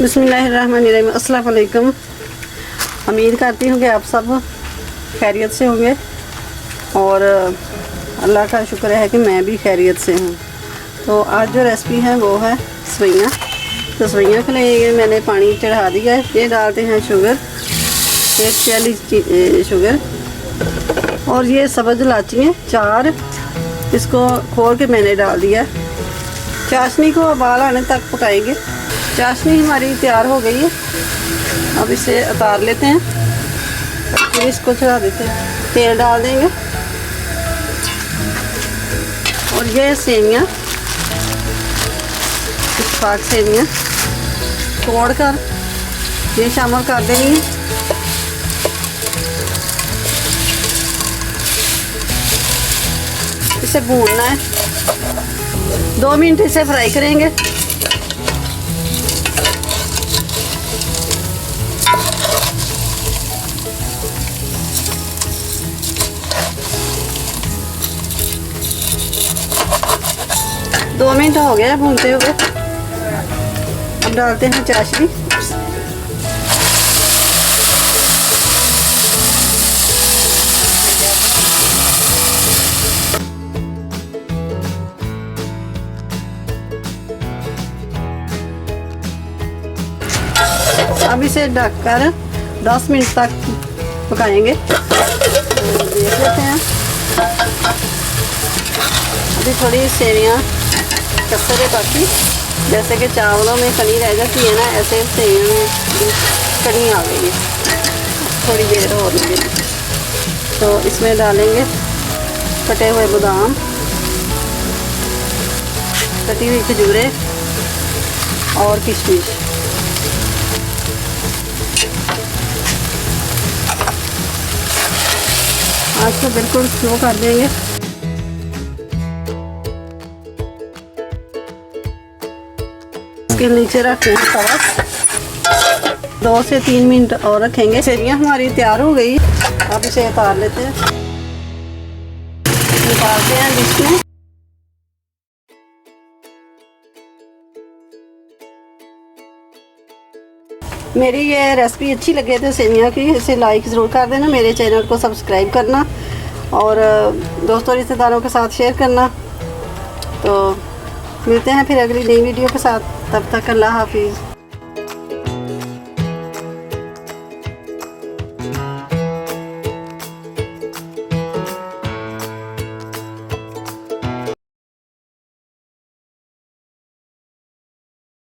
बिस्मिल्लाहिर्रहमानिर्रहीम। अस्सलाम वालेकुम। उम्मीद करती हूँ कि आप सब खैरियत से होंगे और अल्लाह का शुक्र है कि मैं भी खैरियत से हूँ। तो आज जो रेसिपी है वो है सवैयाँ। तो सवैयाँ के लिए मैंने पानी चढ़ा दिया है। ये डालते हैं शुगर, 1 प्याली शुगर, और ये सब्ज़ इलायची है 4, इसको खोल के मैंने डाल दिया। चाशनी को उबाल आने तक पकाएंगे। चाशनी हमारी तैयार हो गई है। अब इसे उतार लेते हैं, फिर इसको चढ़ा देते हैं। तेल डाल देंगे और ये सेवियाँ, इत्तेफाक सेवियाँ तोड़ कर ये शामिल कर देनी है। इसे भूनना है, 2 मिनट इसे फ्राई करेंगे। दो मिनट हो गया भूनते हुए। अब डालते हैं चाशनी। अब इसे ढककर 10 मिनट तक पकाएंगे। देख लेते हैं। अभी थोड़ी सेवियाँ कसर है, बाकी जैसे कि चावलों में कनी रह जाती है ना, ऐसे सेवियों में भी कनी आ गई है। थोड़ी देर और लगेगी तो इसमें डालेंगे कटे हुए बादाम, कटी हुई खजूरें और किशमिश। आँच को बिल्कुल स्लो कर देंगे। इसके नीचे रखते हैं तवा, 2 से 3 मिनट और रखेंगे। सेवियाँ हमारी तैयार हो गई। अब इसे उतार लेते हैं, निकालते हैं डिश में। मेरी ये रेसिपी अच्छी लगे तो सेवियाँ की इसे लाइक ज़रूर कर देना, मेरे चैनल को सब्सक्राइब करना और दोस्तों रिश्तेदारों के साथ शेयर करना। तो मिलते हैं फिर अगली नई वीडियो के साथ। तब तक अल्लाह हाफिज़।